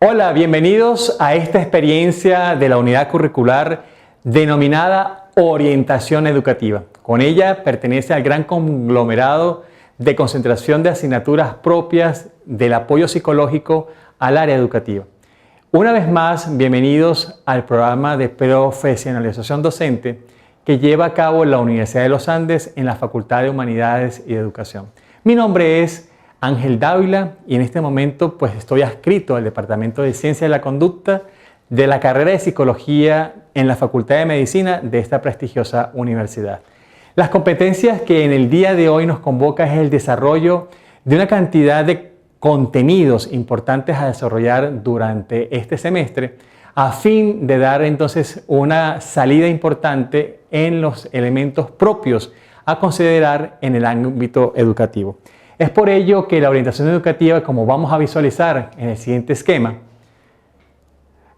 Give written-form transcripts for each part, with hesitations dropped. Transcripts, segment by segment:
Hola, bienvenidos a esta experiencia de la unidad curricular denominada Orientación Educativa. Con ella pertenece al gran conglomerado de concentración de asignaturas propias del apoyo psicológico al área educativa. Una vez más, bienvenidos al programa de profesionalización docente que lleva a cabo la Universidad de los Andes en la Facultad de Humanidades y Educación. Mi nombre es Ángel Dávila y en este momento pues estoy adscrito al Departamento de Ciencia de la Conducta de la carrera de Psicología en la Facultad de Medicina de esta prestigiosa universidad. Las competencias que en el día de hoy nos convoca es el desarrollo de una cantidad de contenidos importantes a desarrollar durante este semestre a fin de dar entonces una salida importante en los elementos propios a considerar en el ámbito educativo. Es por ello que la orientación educativa, como vamos a visualizar en el siguiente esquema,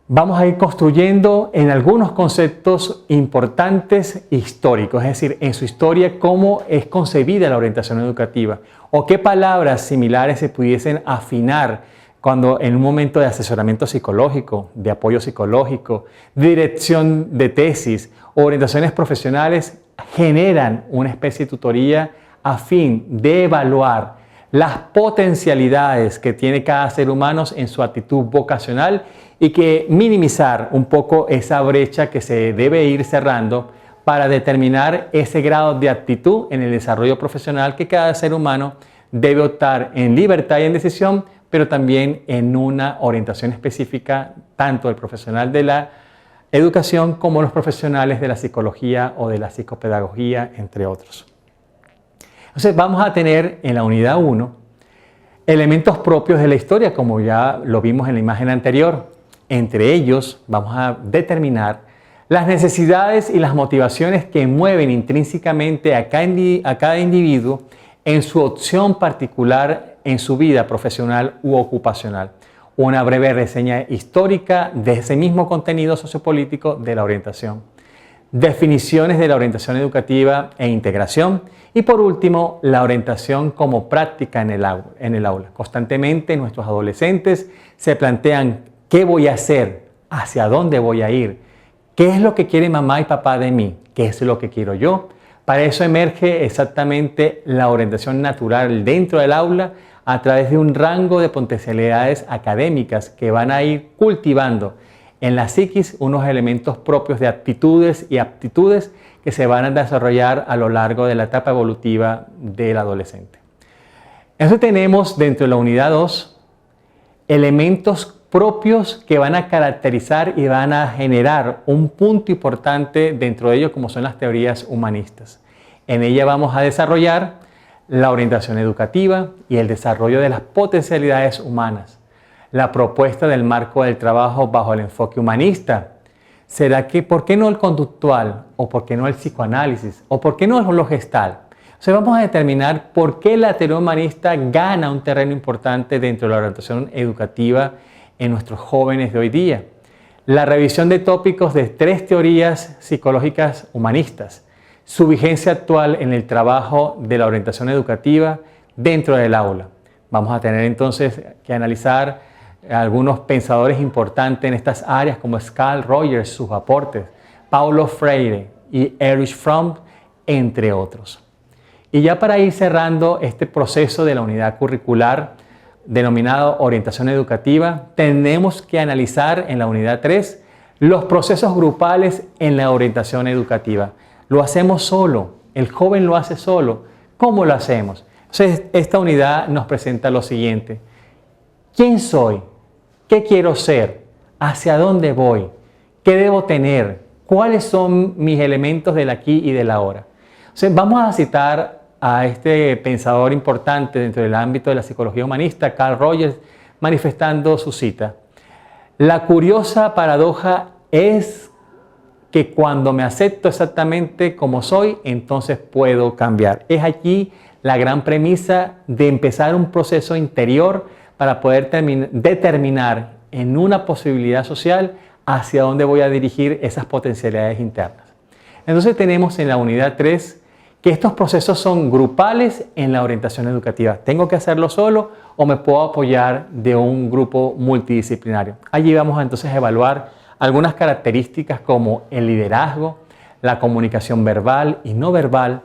vamos a ir construyendo en algunos conceptos importantes históricos, es decir, en su historia cómo es concebida la orientación educativa o qué palabras similares se pudiesen afinar cuando en un momento de asesoramiento psicológico, de apoyo psicológico, de dirección de tesis o orientaciones profesionales generan una especie de tutoría a fin de evaluar las potencialidades que tiene cada ser humano en su actitud vocacional y que minimizar un poco esa brecha que se debe ir cerrando para determinar ese grado de aptitud en el desarrollo profesional que cada ser humano debe optar en libertad y en decisión, pero también en una orientación específica, tanto el profesional de la educación como los profesionales de la psicología o de la psicopedagogía, entre otros. Entonces vamos a tener en la unidad 1 elementos propios de la historia, como ya lo vimos en la imagen anterior. Entre ellos vamos a determinar las necesidades y las motivaciones que mueven intrínsecamente a cada individuo en su opción particular en su vida profesional u ocupacional. Una breve reseña histórica de ese mismo contenido sociopolítico de la orientación. Definiciones de la orientación educativa e integración y por último la orientación como práctica en el aula. Constantemente nuestros adolescentes se plantean qué voy a hacer, hacia dónde voy a ir, qué es lo que quiere mamá y papá de mí, qué es lo que quiero yo. Para eso emerge exactamente la orientación natural dentro del aula a través de un rango de potencialidades académicas que van a ir cultivando en la psiquis unos elementos propios de actitudes y aptitudes que se van a desarrollar a lo largo de la etapa evolutiva del adolescente. Entonces tenemos dentro de la unidad 2 elementos propios que van a caracterizar y van a generar un punto importante dentro de ello como son las teorías humanistas. En ella vamos a desarrollar la orientación educativa y el desarrollo de las potencialidades humanas. La propuesta del marco del trabajo bajo el enfoque humanista. ¿Será que por qué no el conductual? ¿O por qué no el psicoanálisis? ¿O por qué no lo gestal? O sea, vamos a determinar por qué la teoría humanista gana un terreno importante dentro de la orientación educativa en nuestros jóvenes de hoy día. La revisión de tópicos de 3 teorías psicológicas humanistas. Su vigencia actual en el trabajo de la orientación educativa dentro del aula. Vamos a tener entonces que analizar algunos pensadores importantes en estas áreas como Carl Rogers, sus aportes, Paulo Freire y Erich Fromm, entre otros. Y ya para ir cerrando este proceso de la unidad curricular denominado orientación educativa, tenemos que analizar en la unidad 3 los procesos grupales en la orientación educativa. Lo hacemos solo, el joven lo hace solo. ¿Cómo lo hacemos? Entonces, esta unidad nos presenta lo siguiente. ¿Quién soy? ¿Qué quiero ser? ¿Hacia dónde voy? ¿Qué debo tener? ¿Cuáles son mis elementos del aquí y del ahora? O sea, vamos a citar a este pensador importante dentro del ámbito de la psicología humanista, Carl Rogers, manifestando su cita. La curiosa paradoja es que cuando me acepto exactamente como soy, entonces puedo cambiar. Es aquí la gran premisa de empezar un proceso interior para poder determinar en una posibilidad social hacia dónde voy a dirigir esas potencialidades internas. Entonces tenemos en la unidad 3 que estos procesos son grupales en la orientación educativa. ¿Tengo que hacerlo solo o me puedo apoyar de un grupo multidisciplinario? Allí vamos entonces a evaluar algunas características como el liderazgo, la comunicación verbal y no verbal,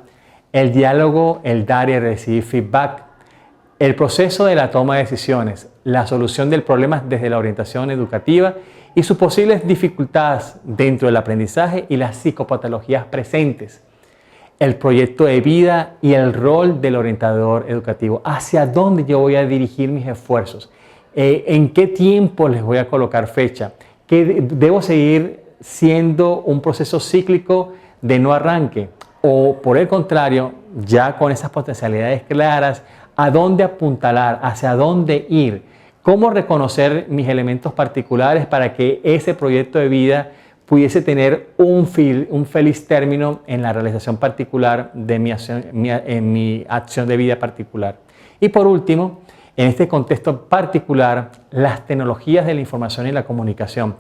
el diálogo, el dar y recibir feedback, el proceso de la toma de decisiones, la solución del problema desde la orientación educativa y sus posibles dificultades dentro del aprendizaje y las psicopatologías presentes, el proyecto de vida y el rol del orientador educativo, hacia dónde yo voy a dirigir mis esfuerzos, en qué tiempo les voy a colocar fecha, que debo seguir siendo un proceso cíclico de no arranque o por el contrario, ya con esas potencialidades claras, a dónde apuntalar, hacia dónde ir, cómo reconocer mis elementos particulares para que ese proyecto de vida pudiese tener un feliz término en la realización particular de mi acción de vida particular. Y por último, en este contexto particular, las tecnologías de la información y la comunicación,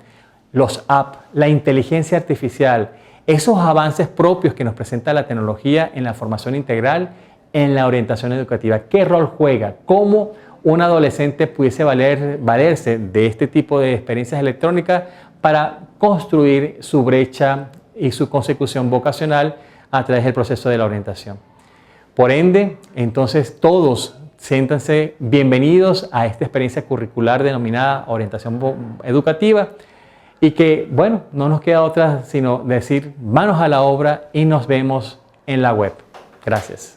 los apps, la inteligencia artificial, esos avances propios que nos presenta la tecnología en la formación integral, en la orientación educativa. ¿Qué rol juega? ¿Cómo un adolescente pudiese valerse de este tipo de experiencias electrónicas para construir su brecha y su consecución vocacional a través del proceso de la orientación? Por ende, entonces todos siéntanse bienvenidos a esta experiencia curricular denominada orientación educativa y que, bueno, no nos queda otra sino decir manos a la obra y nos vemos en la web. Gracias.